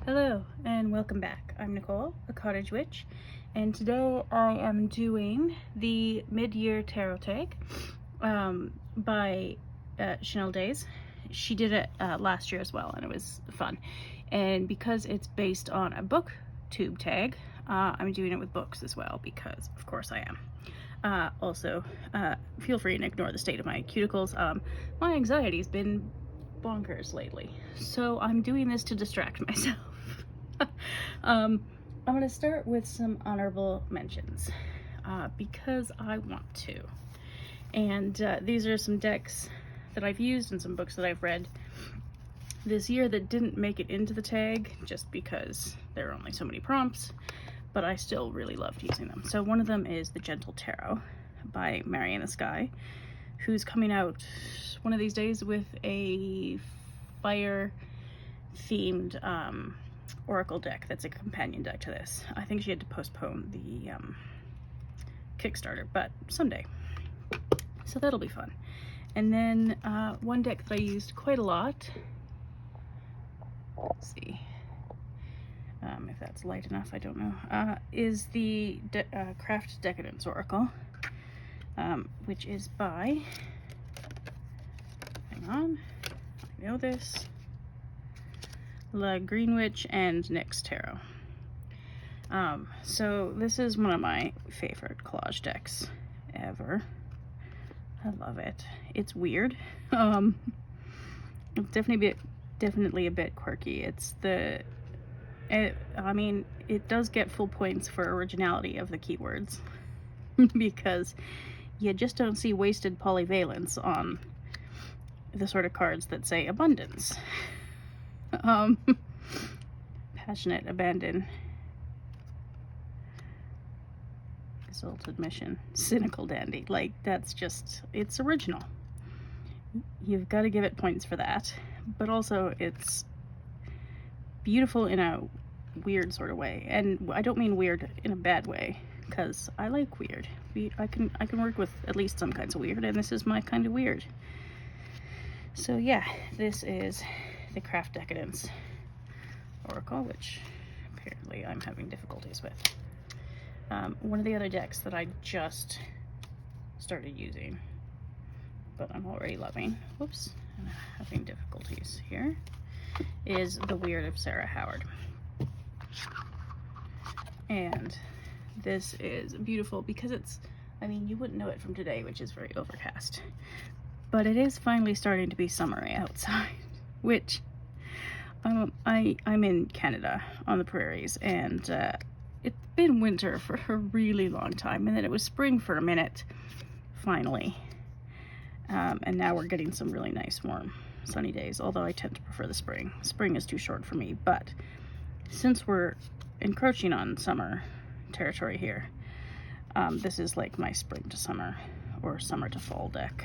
Hello and welcome back. I'm Nicole, a cottage witch, and today I am doing the mid-year tarot tag by Chanel Days. She did it last year as well, and it was fun. And because it's based on a booktube tag, I'm doing it with books as well because of course I am. Also, feel free and ignore the state of my cuticles. My anxiety's been bonkers lately, so I'm doing this to distract myself. I'm going to start with some honorable mentions because I want to. And these are some decks that I've used and some books that I've read this year that didn't make it into the tag just because there are only so many prompts, but I still really loved using them. So one of them is The Gentle Tarot by Mary in the Sky, who's coming out one of these days with a fire themed oracle deck that's a companion deck to this. I think she had to postpone the Kickstarter, but someday. So that'll be fun. And then one deck that I used quite a lot, let's see if that's light enough, I don't know, is the Craft Decadence Oracle, which is by, hang on, I know this, La Green Witch and Nyx Tarot. So this is one of my favorite collage decks ever. I love it. It's weird. It's definitely a bit quirky. I mean, it does get full points for originality of the keywords because you just don't see wasted polyvalence on the sort of cards that say abundance. Passionate, abandon, exalted mission, cynical dandy. Like, that's just, it's original. You've got to give it points for that, but also it's beautiful in a weird sort of way. And I don't mean weird in a bad way, because I like weird. I can work with at least some kinds of weird, and this is my kind of weird. So yeah, this is the Craft Decadence Oracle, which apparently I'm having difficulties with. One of the other decks that I just started using, but I'm already loving, whoops, I'm having difficulties here, is The Weird of Sarah Howard. And this is beautiful because it's, I mean, you wouldn't know it from today, which is very overcast, but it is finally starting to be summery outside, which I'm in Canada on the prairies, and it's been winter for a really long time, and then it was spring for a minute finally, and now we're getting some really nice warm sunny days, although I tend to prefer the spring. Spring is too short for me, but since we're encroaching on summer territory here, this is like my spring to summer or summer to fall deck.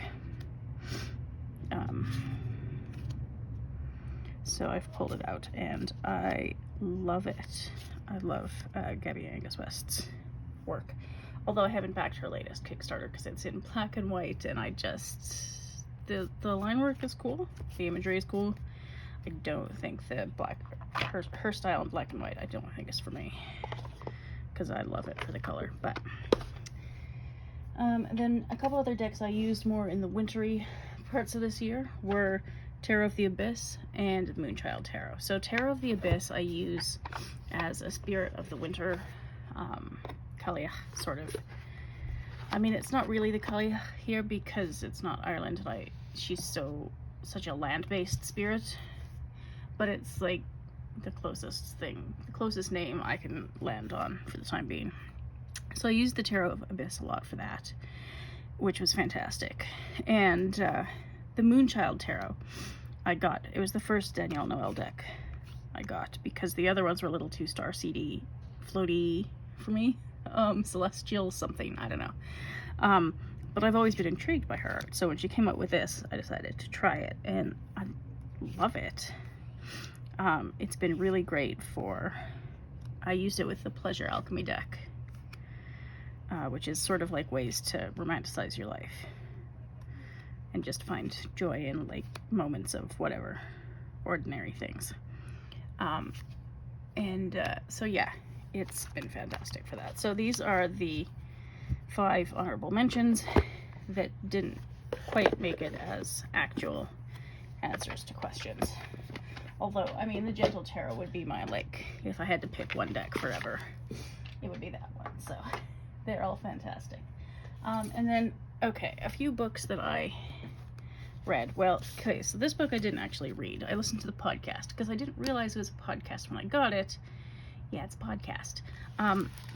So I've pulled it out and I love it. I love Gabby Angus West's work, although I haven't backed her latest Kickstarter because it's in black and white, and I just, the line work is cool, the imagery is cool. I don't think the her style in black and white, I don't think is for me, because I love it for the color. But then a couple other decks I used more in the wintry parts of this year were Tarot of the Abyss and Moonchild Tarot. So Tarot of the Abyss I use as a spirit of the winter, Cailleach, sort of. I mean, it's not really the Cailleach here because it's not Ireland, and she's such a land-based spirit, but it's like the closest name I can land on for the time being. So I used the Tarot of Abyss a lot for that, which was fantastic. And the Moonchild Tarot I got, it was the first Danielle Noel deck I got because the other ones were a little too star seedy, floaty for me. Celestial something, I don't know. But I've always been intrigued by her art, so when she came out with this, I decided to try it, and I love it. It's been really great for, I used it with the Pleasure Alchemy deck, which is sort of like ways to romanticize your life and just find joy in like moments of whatever ordinary things. And so yeah, it's been fantastic for that. So these are the 5 honorable mentions that didn't quite make it as actual answers to questions. Although, I mean, the Gentle Tarot would be my, like, if I had to pick one deck forever, it would be that one. So they're all fantastic. And then, okay, a few books that I read. Well, okay, so this book I didn't actually read. I listened to the podcast because I didn't realize it was a podcast when I got it. Yeah, it's a podcast.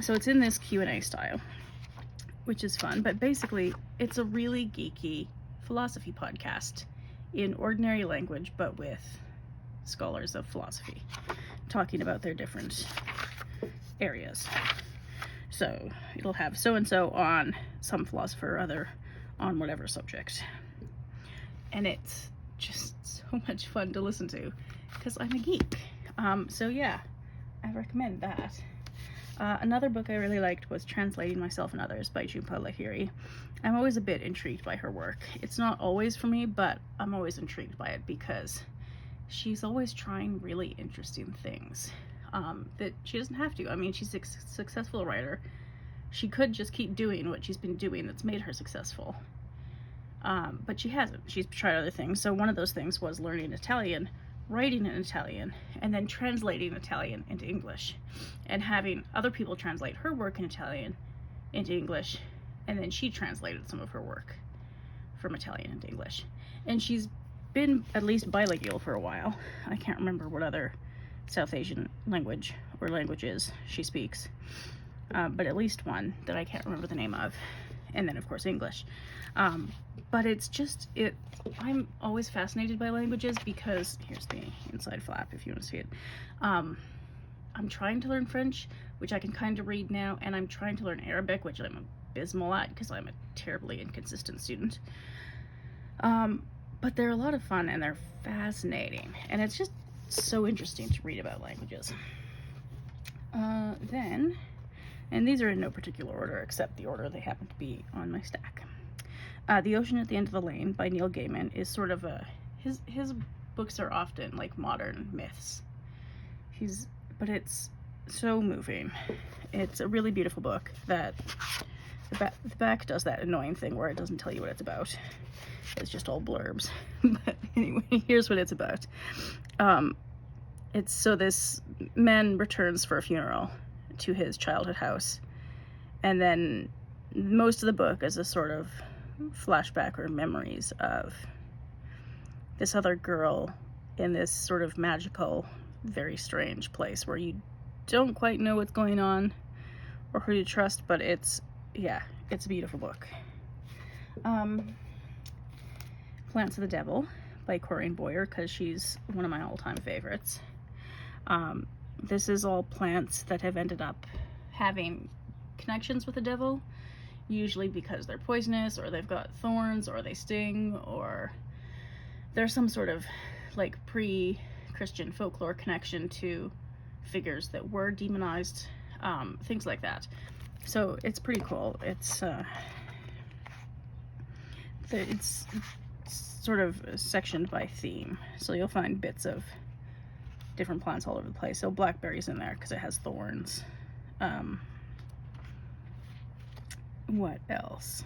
So it's in this Q&A style, which is fun. But basically, it's a really geeky philosophy podcast in ordinary language, but with scholars of philosophy talking about their different areas. So it'll have so-and-so on some philosopher or other on whatever subject. And it's just so much fun to listen to because I'm a geek. So yeah, I recommend that. Another book I really liked was Translating Myself and Others by Jhumpa Lahiri. I'm always a bit intrigued by her work. It's not always for me, but I'm always intrigued by it because she's always trying really interesting things that she doesn't have to. I mean, she's a successful writer. She could just keep doing what she's been doing that's made her successful. But she hasn't. She's tried other things. So one of those things was learning Italian, writing in Italian, and then translating Italian into English, and having other people translate her work in Italian into English, and then she translated some of her work from Italian into English. And she's been at least bilingual for a while. I can't remember what other South Asian language or languages she speaks, but at least one that I can't remember the name of, and then of course English. But it's just, I'm always fascinated by languages because, here's the inside flap if you want to see it. I'm trying to learn French, which I can kind of read now, and I'm trying to learn Arabic, which I'm abysmal at because I'm a terribly inconsistent student. But they're a lot of fun and they're fascinating, and it's just so interesting to read about languages. Then, and these are in no particular order except the order they happen to be on my stack. The Ocean at the End of the Lane by Neil Gaiman is sort of his books are often like modern myths. But it's so moving. It's a really beautiful book that the back does that annoying thing where it doesn't tell you what it's about. It's just all blurbs. But anyway, here's what it's about. It's so this man returns for a funeral to his childhood house, and then most of the book is a sort of flashback or memories of this other girl in this sort of magical, very strange place where you don't quite know what's going on or who to trust, but it's a beautiful book. Plants of the Devil by Corinne Boyer, because she's one of my all-time favorites. This is all plants that have ended up having connections with the devil, usually because they're poisonous, or they've got thorns, or they sting, or there's some sort of like pre-Christian folklore connection to figures that were demonized, things like that. So it's pretty cool. It's sort of sectioned by theme, so you'll find bits of different plants all over the place. So blackberry's in there because it has thorns. What else?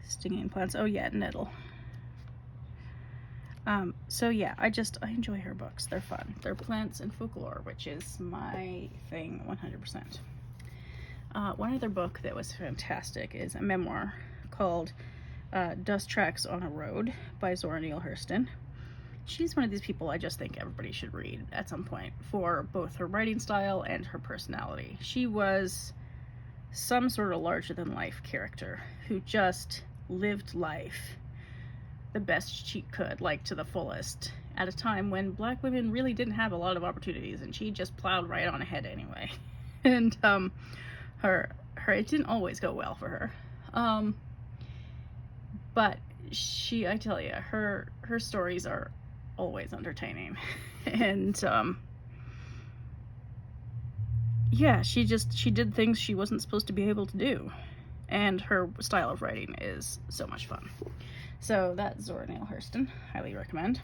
Stinging plants. Oh yeah, nettle. So yeah, I enjoy her books. They're fun. They're plants and folklore, which is my thing 100%. One other book that was fantastic is a memoir called Dust Tracks on a Road by Zora Neale Hurston. She's one of these people I just think everybody should read at some point for both her writing style and her personality. She was some sort of larger-than-life character who just lived life the best she could, like to the fullest, at a time when black women really didn't have a lot of opportunities, and she just plowed right on ahead anyway. And it didn't always go well for her. But I tell you, her stories are always entertaining. And yeah, she did things she wasn't supposed to be able to do, and her style of writing is so much fun. So that's Zora Neale Hurston, highly recommend.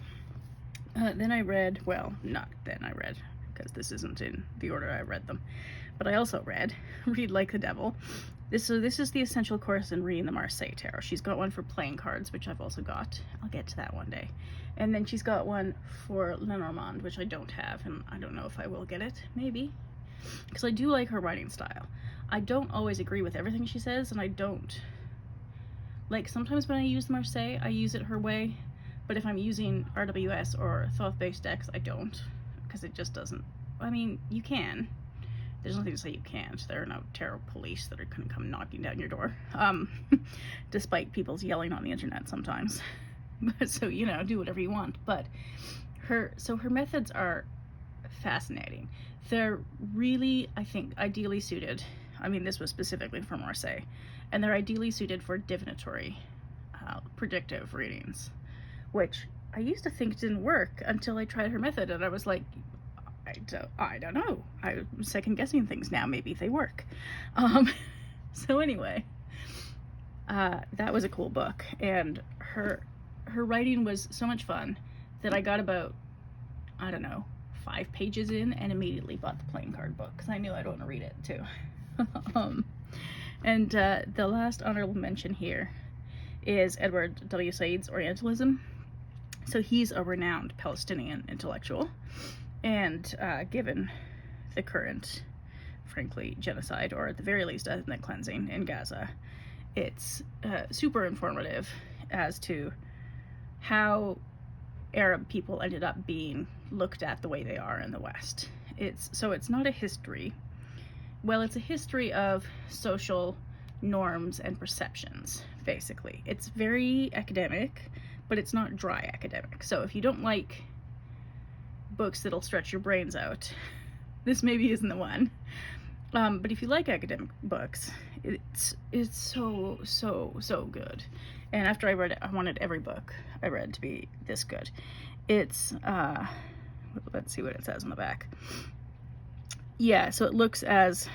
Then I read, well, not then I read, because this isn't in the order I read them. But I also read Read Like the Devil. This is the essential course in reading the Marseille Tarot. She's got one for playing cards, which I've also got. I'll get to that one day. And then she's got one for Lenormand, which I don't have, and I don't know if I will get it. Maybe. Because I do like her writing style. I don't always agree with everything she says, and I don't... Like, sometimes when I use the Marseille, I use it her way. But if I'm using RWS or Thoth-based decks, I don't. Because it just doesn't... I mean, you can. There's nothing to say you can't. There are no tarot police that are going to come knocking down your door. Despite people's yelling on the internet sometimes. So, you know, do whatever you want. But her methods are fascinating. They're really, I think, ideally suited. I mean, this was specifically for Marseille. And they're ideally suited for divinatory, predictive readings. Which I used to think didn't work until I tried her method. And I was like... I don't know. I'm second guessing things now. Maybe they work. So anyway, that was a cool book, and her writing was so much fun that I got about, I don't know, 5 pages in and immediately bought the playing card book because I knew I'd want to read it too. And the last honorable mention here is Edward W. Said's Orientalism. So he's a renowned Palestinian intellectual. And given the current, frankly, genocide, or at the very least ethnic cleansing in Gaza, it's super informative as to how Arab people ended up being looked at the way they are in the West. It's not a history. Well, it's a history of social norms and perceptions, basically. It's very academic, but it's not dry academic. So if you don't like books that'll stretch your brains out, this maybe isn't the one. But if you like academic books, it's so good. And after I read it, I wanted every book I read to be this good. It's let's see what it says on the back. Yeah, so it looks at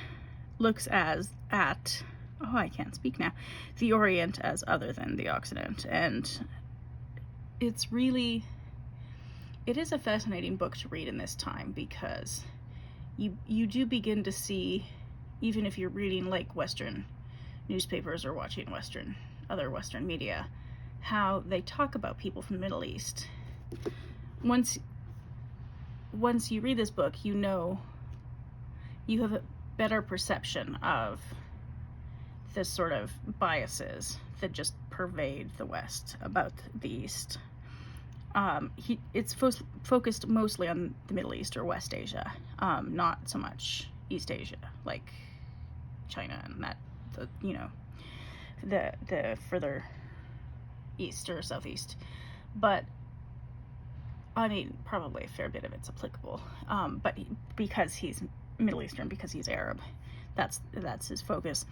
I can't speak now, the Orient as other than the Occident, and it's really... It is a fascinating book to read in this time because you do begin to see, even if you're reading like Western newspapers or watching other Western media, how they talk about people from the Middle East. Once you read this book, you know you have a better perception of the sort of biases that just pervade the West about the East. It's focused mostly on the Middle East or West Asia, not so much East Asia, like China and that, the further east or southeast. But I mean, probably a fair bit of it's applicable. But because he's Middle Eastern, because he's Arab, that's his focus,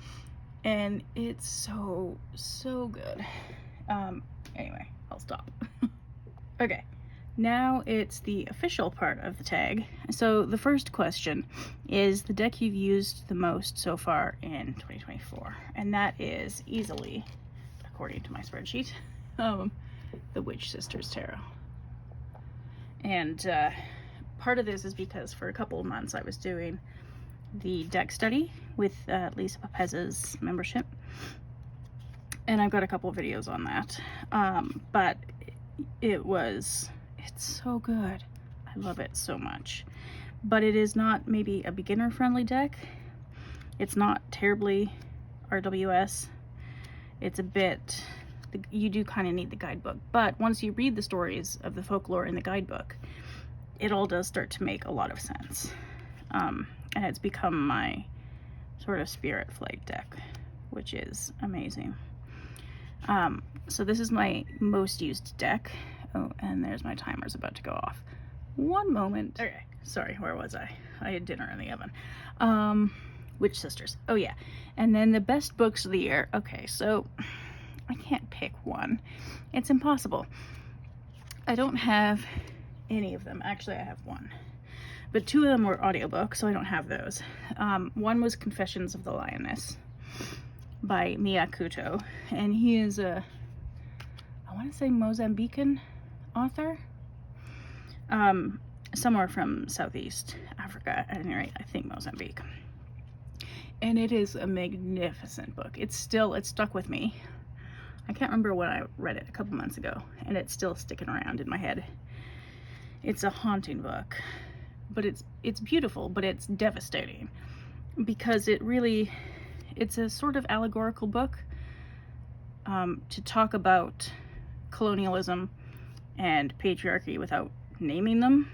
and it's so good. Anyway, I'll stop. Okay, now it's the official part of the tag. So the first question is the deck you've used the most so far in 2024, and that is easily, according to my spreadsheet, the Witch Sisters Tarot. And part of this is because for a couple of months I was doing the deck study with Lisa Papeza's membership, and I've got a couple of videos on that, but it's so good. I love it so much. But it is not maybe a beginner friendly deck. It's not terribly RWS. It's a bit, you do kind of need the guidebook, but once you read the stories of the folklore in the guidebook, it all does start to make a lot of sense. And it's become my sort of spirit flight deck, which is amazing. So this is my most used deck. Oh, and there's my timer's about to go off. One moment. Okay, sorry, where was I? I had dinner in the oven. Witch Sisters. Oh yeah. And then the best books of the year. Okay, so I can't pick one. It's impossible. I don't have any of them. Actually, I have one. But 2 of them were audiobooks, so I don't have those. One was Confessions of the Lioness by Mia Couto, and he is a, I want to say Mozambican author. And somewhere from Southeast Africa, at any rate, I think Mozambique. And it is a magnificent book. It stuck with me. I can't remember when I read it, a couple months ago, and it's still sticking around in my head. It's a haunting book, but it's beautiful, but it's devastating, because it's a sort of allegorical book to talk about colonialism and patriarchy without naming them,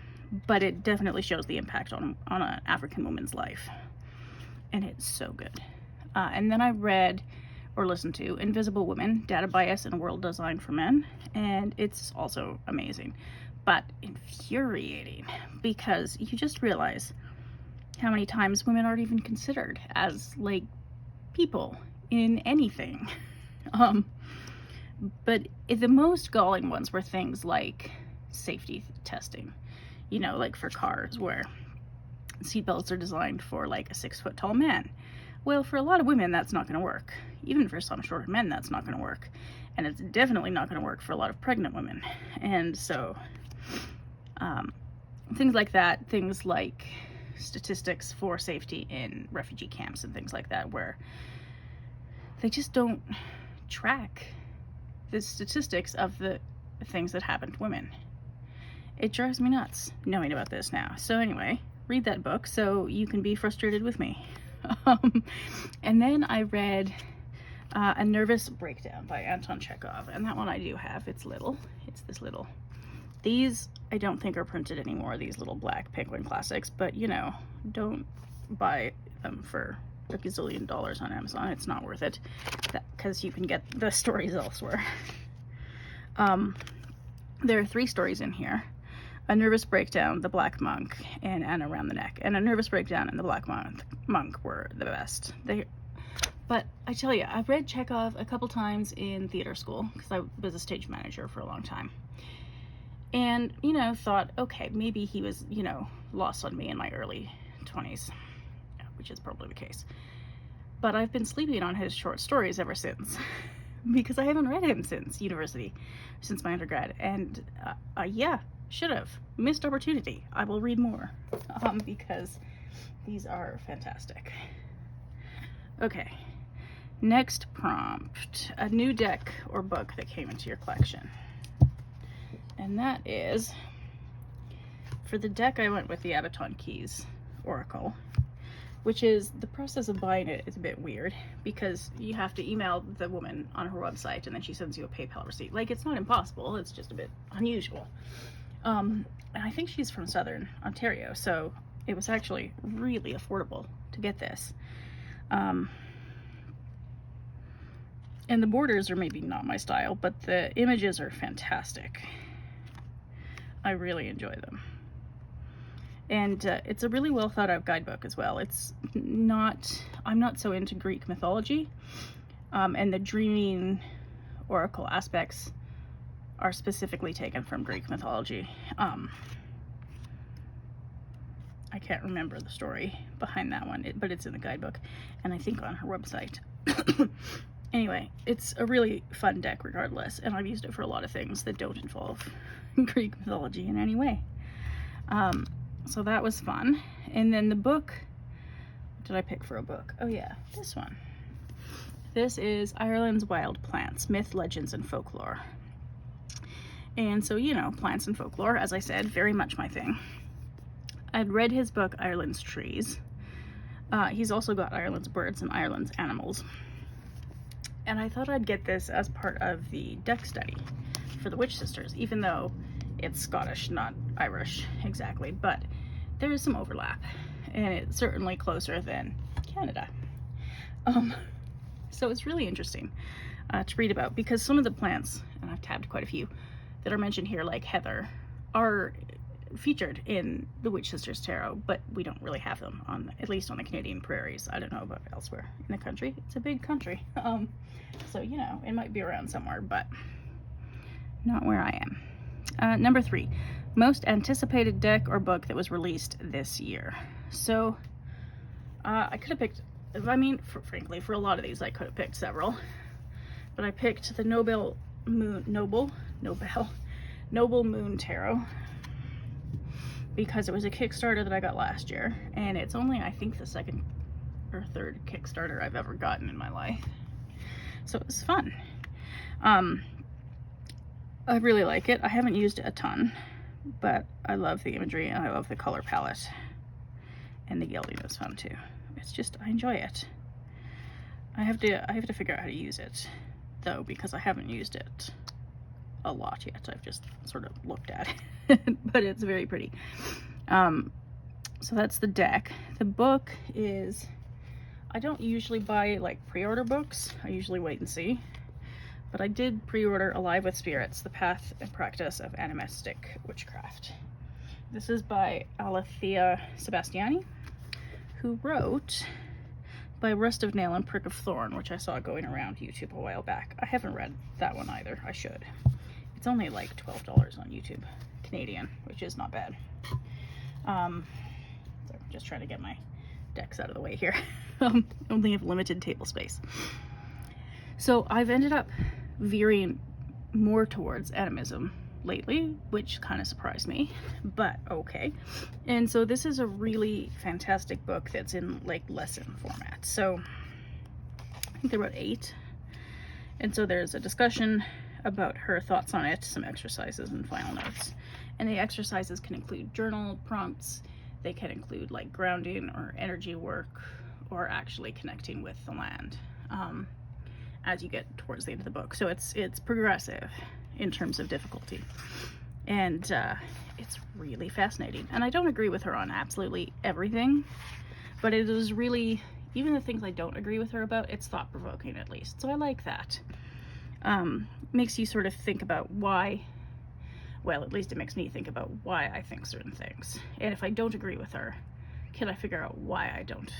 but it definitely shows the impact on an African woman's life, and it's so good. And then I read or listened to Invisible Women, Data Bias in a World Designed for Men, and it's also amazing, but infuriating, because you just realize how many times women aren't even considered as, like, people in anything. But the most galling ones were things like safety testing, you know, like for cars, where seatbelts are designed for like a 6-foot tall man. Well, for a lot of women, that's not going to work. Even for some shorter men, that's not going to work. And it's definitely not going to work for a lot of pregnant women. And so, things like that, things like statistics for safety in refugee camps and things like that, where they just don't track the statistics of the things that happen to women. It drives me nuts knowing about this now. So anyway, read that book so you can be frustrated with me. And then I read A Nervous Breakdown by Anton Chekhov, and that one I do have. It's little. It's this little. These I don't think are printed anymore, these little black Penguin classics, but you know, don't buy them for a gazillion dollars on Amazon. It's not worth it, because you can get the stories elsewhere. There are 3 stories in here: A Nervous Breakdown, The Black Monk, and Anna Around the Neck. And A Nervous Breakdown and The Black Monk were the best. But I tell you, I've read Chekhov a couple times in theater school, because I was a stage manager for a long time. And, you know, thought, okay, maybe he was, you know, lost on me in my early 20s, which is probably the case. But I've been sleeping on his short stories ever since, because I haven't read him since university, since my undergrad. And yeah, should have. Missed opportunity. I will read more, because these are fantastic. Okay, next prompt: a new deck or book that came into your collection. And that is, for the deck, I went with the Abaton Keys Oracle, which is, the process of buying it is a bit weird, because you have to email the woman on her website and then she sends you a PayPal receipt. Like, it's not impossible, it's just a bit unusual. And I think she's from Southern Ontario, so it was actually really affordable to get this. And the borders are maybe not my style, but the images are fantastic. I really enjoy them. And it's a really well thought out guidebook as well. I'm not so into Greek mythology, and the dreaming oracle aspects are specifically taken from Greek mythology. I can't remember the story behind that one, but it's in the guidebook, and I think on her website. Anyway, it's a really fun deck regardless, and I've used it for a lot of things that don't involve Greek mythology in any way. So that was fun. And then the book, what did I pick for a book? Oh yeah, this one. This is Ireland's Wild Plants, Myth, Legends, and Folklore. And so, you know, plants and folklore, as I said, very much my thing. I'd read his book, Ireland's Trees. He's also got Ireland's Birds and Ireland's Animals. And I thought I'd get this as part of the deck study for the Witch Sisters, even though it's Scottish, not Irish exactly, but there is some overlap, and it's certainly closer than Canada. So it's really interesting to read about, because some of the plants, and I've tabbed quite a few, that are mentioned here, like heather, are featured in the Witch Sisters Tarot, but we don't really have them, at least on the Canadian prairies. I don't know about elsewhere in the country. It's a big country. So, you know, it might be around somewhere, but not where I am. Number 3, most anticipated deck or book that was released this year. So, I could have picked, frankly, for a lot of these, I could have picked several, but I picked the Noble Moon Tarot. because it was a Kickstarter that I got last year, and it's only, I think, the second or third Kickstarter I've ever gotten in my life. So it was fun. I really like it. I haven't used it a ton, but I love the imagery and I love the color palette. And the gilding is fun too. It's just, I enjoy it. I have to figure out how to use it though, because I haven't used it a lot yet. I've just sort of looked at it, but it's very pretty. So that's the deck. The book is, I don't usually buy like pre-order books. I usually wait and see. But I did pre-order Alive with Spirits, The Path and Practice of Animistic Witchcraft. This is by Alethea Sebastiani, who wrote By Rust of Nail and Prick of Thorn, which I saw going around YouTube a while back. I haven't read that one either. I should. It's only like $12 on YouTube, Canadian, which is not bad. So just trying to get my decks out of the way here. Only have limited table space. So I've ended up veering more towards animism lately, which kind of surprised me, but okay. And so this is a really fantastic book that's in like lesson format. So I think there were 8. And so there's a discussion about her thoughts on it, some exercises and final notes. And the exercises can include journal prompts. They can include like grounding or energy work or actually connecting with the land as you get towards the end of the book. So it's progressive in terms of difficulty. And it's really fascinating. And I don't agree with her on absolutely everything, but it is really, even the things I don't agree with her about, it's thought-provoking at least. So I like that. Makes you sort of think about why, well, at least it makes me think about why I think certain things. And if I don't agree with her, can I figure out why I don't,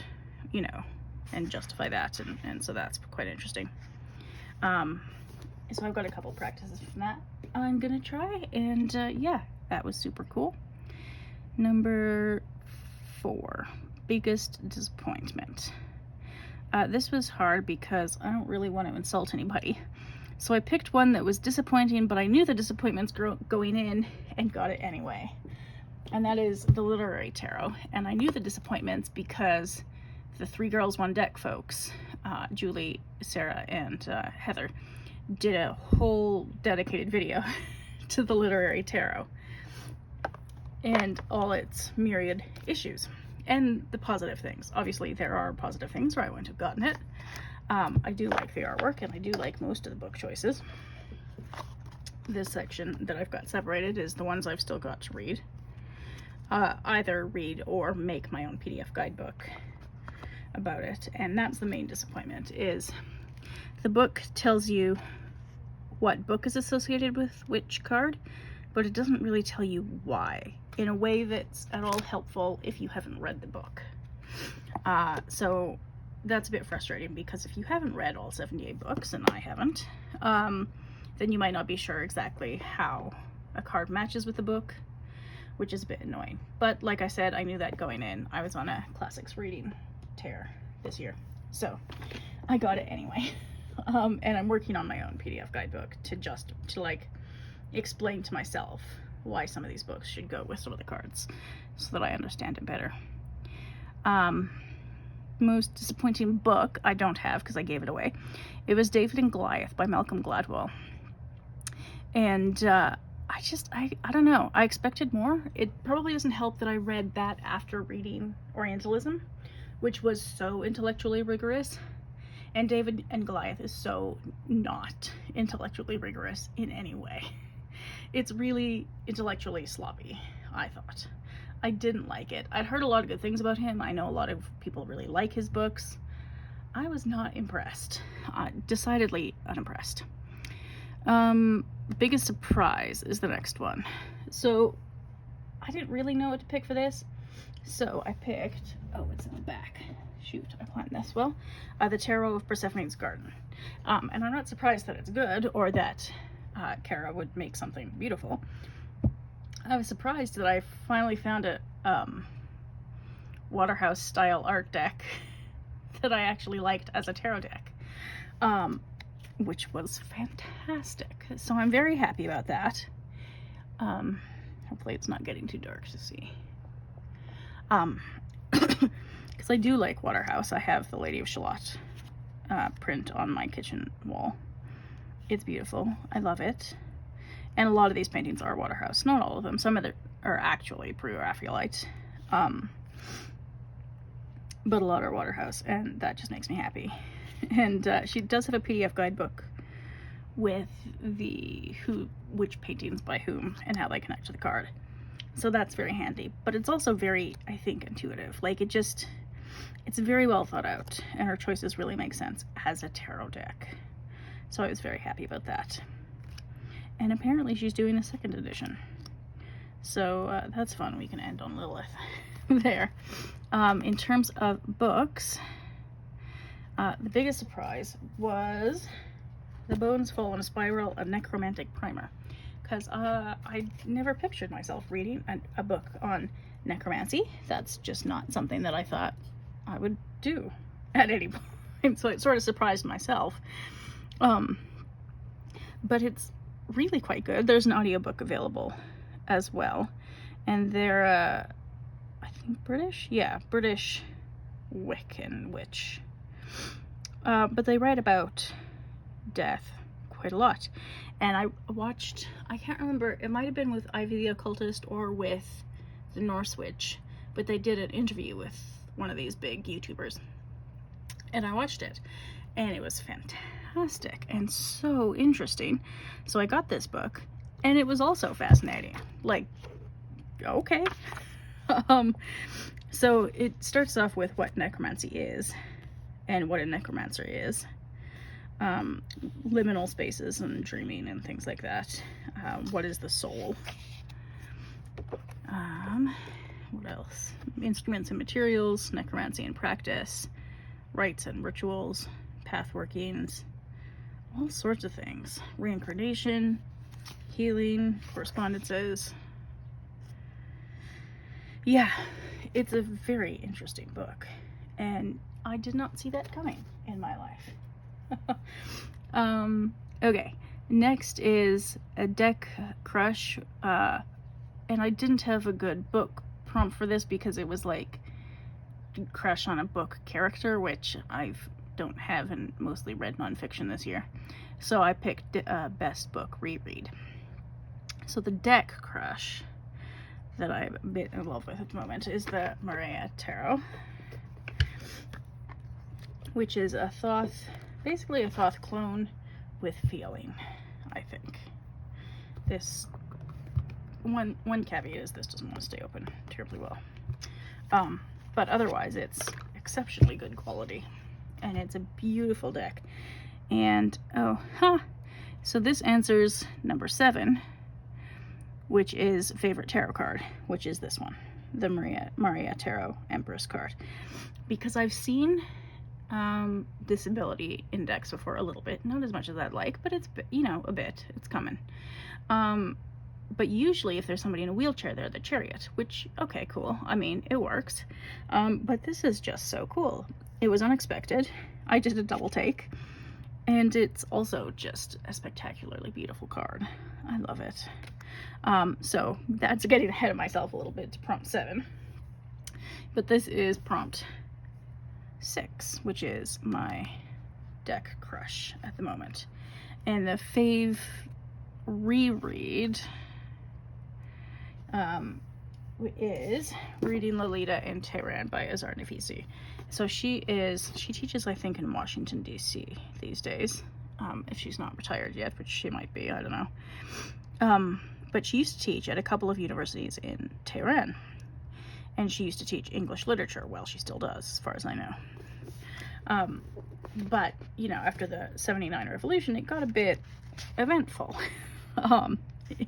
you know, and justify that. And so that's quite interesting. So I've got a couple practices from that I'm gonna try, and yeah, that was super cool. Number 4, biggest disappointment. This was hard because I don't really want to insult anybody. So I picked one that was disappointing, but I knew the disappointments going in and got it anyway. And that is the Literary Tarot. And I knew the disappointments because the 3 Girls 1 Deck folks, Julie, Sarah, and Heather, did a whole dedicated video to the Literary Tarot and all its myriad issues and the positive things. Obviously there are positive things or I wouldn't have gotten it. I do like the artwork and I do like most of the book choices. This section that I've got separated is the ones I've still got to read. Either read or make my own PDF guidebook about it. And that's the main disappointment, is the book tells you what book is associated with which card, but it doesn't really tell you why in a way that's at all helpful if you haven't read the book. So that's a bit frustrating, because if you haven't read all 78 books, and I haven't, then you might not be sure exactly how a card matches with the book, which is a bit annoying. But like I said, I knew that going in. I was on a classics reading tear this year, so I got it anyway. And I'm working on my own PDF guidebook to like explain to myself why some of these books should go with some of the cards so that I understand it better. Most disappointing book I don't have because I gave it away. It was David and Goliath by Malcolm Gladwell. And I don't know. I expected more. It probably doesn't help that I read that after reading Orientalism, which was so intellectually rigorous. And David and Goliath is so not intellectually rigorous in any way. It's really intellectually sloppy, I thought. I didn't like it. I'd heard a lot of good things about him. I know a lot of people really like his books. I was not impressed. Decidedly unimpressed. Biggest surprise is the next one. So I didn't really know what to pick for this. So I picked, oh, it's in the back. Shoot, I planned this well. The Tarot of Persephone's Garden. And I'm not surprised that it's good or that Kara would make something beautiful. I was surprised that I finally found a Waterhouse style art deck that I actually liked as a tarot deck, which was fantastic. So I'm very happy about that. Hopefully it's not getting too dark to see. Because I do like Waterhouse. I have the Lady of Shalott print on my kitchen wall. It's beautiful. I love it. And a lot of these paintings are Waterhouse. Not all of them. Some of them are actually Pre-Raphaelite. But a lot are Waterhouse, and that just makes me happy. And she does have a PDF guidebook with which paintings by whom and how they connect to the card. So that's very handy. But it's also very, I think, intuitive. Like, it's very well thought out, and her choices really make sense as a tarot deck. So I was very happy about that. And apparently she's doing a 2nd edition. So that's fun. We can end on Lilith there. In terms of books, the biggest surprise was The Bones Fall in a Spiral, a Necromantic Primer. Because I never pictured myself reading a book on necromancy. That's just not something that I thought I would do at any point. So it sort of surprised myself. But it's really quite good. There's an audiobook available as well. And they're, I think British? Yeah, British Wiccan witch. But they write about death quite a lot. And I watched, I can't remember, it might have been with Ivy the Occultist or with the Norse Witch, but they did an interview with one of these big YouTubers. And I watched it, and it was fantastic and so interesting. So I got this book, and it was also fascinating. Like, okay. So it starts off with what necromancy is and what a necromancer is. Liminal spaces and dreaming and things like that. What is the soul? What else? Instruments and materials, necromancy and practice, rites and rituals, path workings, all sorts of things. Reincarnation, healing, correspondences. Yeah, it's a very interesting book, and I did not see that coming in my life. Okay, next is a deck crush, and I didn't have a good book prompt for this because it was like crush on a book character, which I don't have and mostly read nonfiction this year. So I picked best book reread. So the deck crush that I'm a bit in love with at the moment is the Maria Tarot, which is a Thoth, basically a Thoth clone with feeling, I think. This one caveat is this doesn't want to stay open terribly well. But otherwise it's exceptionally good quality, and it's a beautiful deck. And so this answers number 7, which is favorite tarot card, which is this one, the Maria Tarot Empress card, because I've seen this ability index before a little bit, not as much as I'd like, but it's, you know, a bit, it's coming. But usually if there's somebody in a wheelchair, they're the Chariot, which, okay, cool. I mean, it works. But this is just so cool. It was unexpected. I did a double take, and it's also just a spectacularly beautiful card. I love it. So that's getting ahead of myself a little bit to prompt 7. But this is prompt 6, which is my deck crush at the moment. And the Fave reread is Reading Lolita in Tehran by Azar Nafisi. So she teaches, I think, in Washington, D.C. these days, if she's not retired yet, which she might be, I don't know. But she used to teach at a couple of universities in Tehran, and she used to teach English literature. Well, she still does, as far as I know. But, you know, after the 79 revolution, it got a bit eventful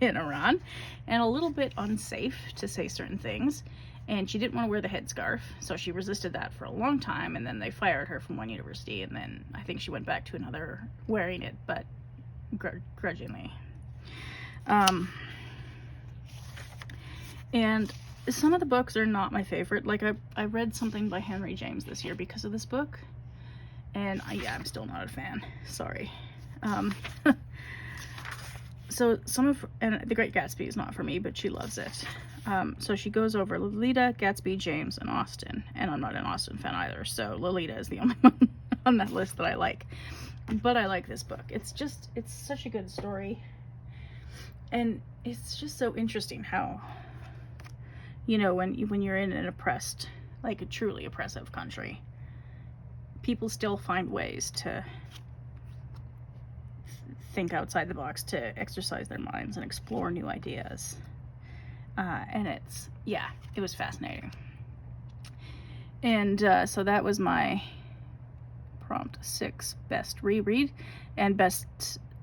in Iran, and a little bit unsafe to say certain things, and she didn't want to wear the headscarf, so she resisted that for a long time, and then they fired her from one university, and then I think she went back to another wearing it, but grudgingly. And some of the books are not my favorite. Like, I read something by Henry James this year because of this book, and I'm still not a fan. Sorry. So and The Great Gatsby is not for me, but she loves it. So she goes over Lolita, Gatsby, James, and Austen. And I'm not an Austen fan either, so Lolita is the only one on that list that I like. But I like this book. It's such a good story. And it's just so interesting how, you know, when you're in an oppressed, like a truly oppressive country, people still find ways to think outside the box, to exercise their minds and explore new ideas. And it was fascinating. And so that was my prompt 6 best reread, and best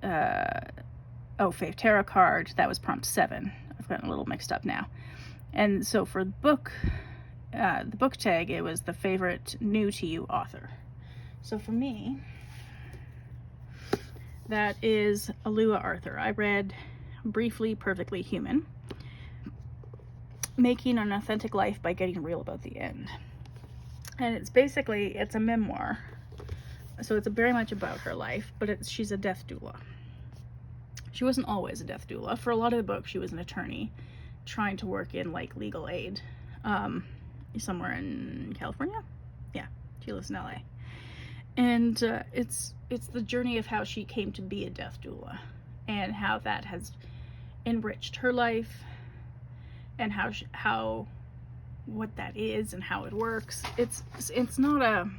Fave tarot card, that was prompt 7. I've gotten a little mixed up now. And so for the book tag, it was the favorite new to you author. So for me, that is Alua Arthur. I read briefly Perfectly Human, Making an Authentic Life by Getting Real About the End. And it's a memoir. So it's very much about her life, but she's a death doula. She wasn't always a death doula. For a lot of the book, she was an attorney trying to work in like legal aid somewhere in California. Yeah, she lives in LA. And it's the journey of how she came to be a death doula and how that has enriched her life, and what that is and how it works. It's not a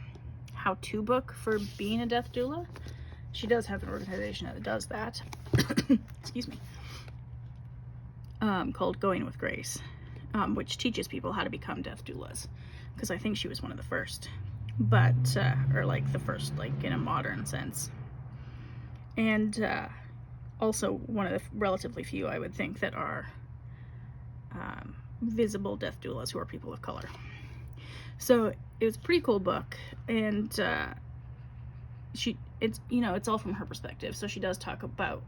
how-to book for being a death doula. She does have an organization that does that. Excuse me. Called Going with Grace, which teaches people how to become death doulas, because I think she was one of the first, but or like the first, like in a modern sense, and also one of the relatively few, I would think, that are visible death doulas who are people of color. So it was a pretty cool book, and it's all from her perspective. So she does talk about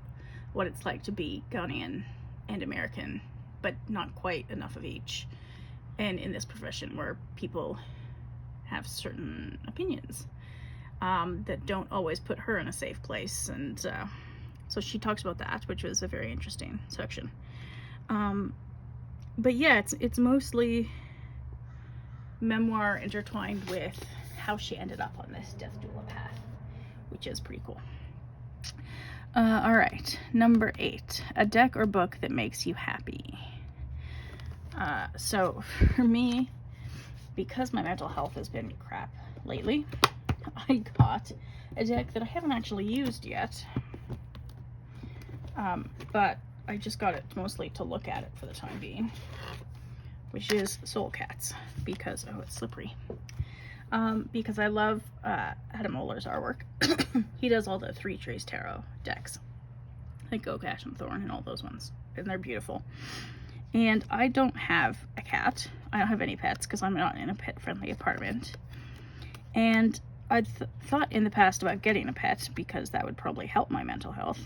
what it's like to be Ghanaian and American, but not quite enough of each, and in this profession where people have certain opinions that don't always put her in a safe place. And so she talks about that, which was a very interesting section. But yeah, it's mostly memoir intertwined with how she ended up on this death doula path, which is pretty cool. All right, number 8, a deck or book that makes you happy. So for me, because my mental health has been crap lately, I got a deck that I haven't actually used yet, but I just got it mostly to look at it for the time being, which is Soul Cats, because, oh, it's slippery. Because I love Adam Oler's artwork. He does all the 3 Trace Tarot decks, like Oak, Ash, and Thorn, and all those ones, and they're beautiful. And I don't have a cat. I don't have any pets because I'm not in a pet-friendly apartment. And I thought in the past about getting a pet because that would probably help my mental health.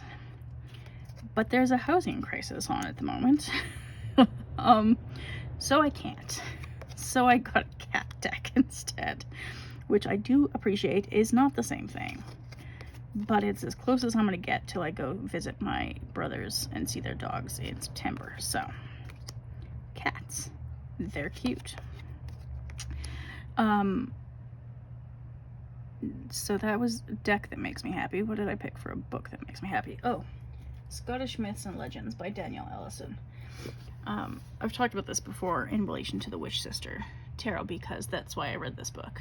But there's a housing crisis on at the moment. So I can't. So I got a cat deck instead, which I do appreciate is not the same thing. But it's as close as I'm going to get till I go visit my brothers and see their dogs in September. So, cats. They're cute. So that was a deck that makes me happy. What did I pick for a book that makes me happy? Oh, Scottish Myths and Legends by Danielle Ellison. I've talked about this before in relation to the Witch Sister Tarot, because that's why I read this book.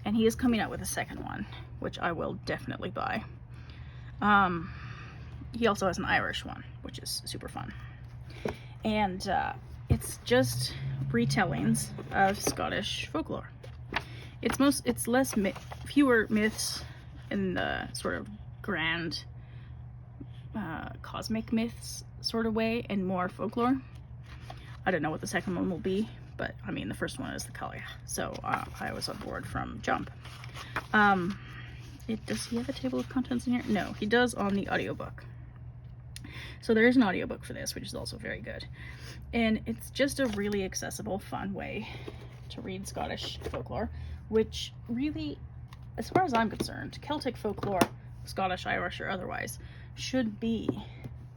And he is coming out with a second one, which I will definitely buy. He also has an Irish one, which is super fun. And it's just retellings of Scottish folklore. It's fewer myths in the sort of grand cosmic myths sort of way, and more folklore. I don't know what the second one will be, but I mean the first one is the Kalia, so I was on board from jump. Does he have a table of contents in here? No, he does on the audiobook. So there is an audiobook for this, which is also very good. And it's just a really accessible, fun way to read Scottish folklore, which really, as far as I'm concerned, Celtic folklore, Scottish, Irish, or otherwise, should be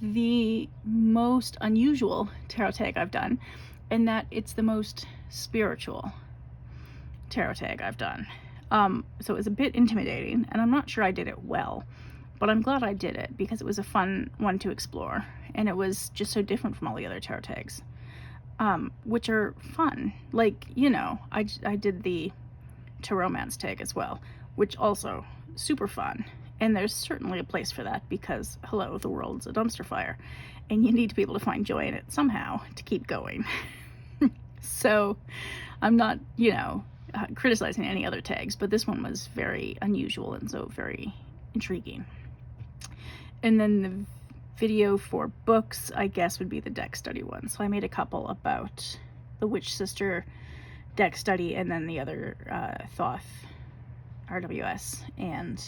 the most unusual tarot tag I've done, in that it's the most spiritual tarot tag I've done. So it was a bit intimidating, and I'm not sure I did it well, but I'm glad I did it because it was a fun one to explore, and it was just so different from all the other tarot tags, which are fun. Like, you know, I did the to romance tag as well, which also super fun, and there's certainly a place for that because, hello, the world's a dumpster fire, and you need to be able to find joy in it somehow to keep going. So I'm not, you know, criticizing any other tags, but this one was very unusual and so very intriguing. And then the video for books, I guess, would be the deck study one. So I made a couple about the Witch Sister deck study, and then the other Thoth RWS and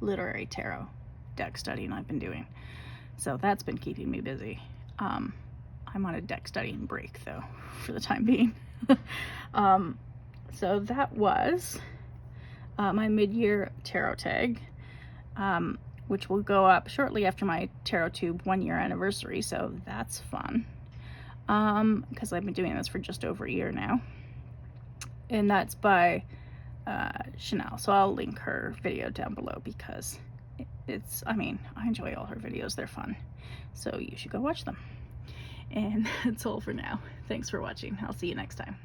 literary tarot deck study, and I've been doing. So that's been keeping me busy. I'm on a deck studying break though, for the time being. So that was my mid-year tarot tag, which will go up shortly after my tarot tube 1-year anniversary, so that's fun, because I've been doing this for just over a year now. And that's by Chanel, so I'll link her video down below because it's, I mean, I enjoy all her videos, they're fun, so you should go watch them. And that's all for now. Thanks for watching. I'll see you next time.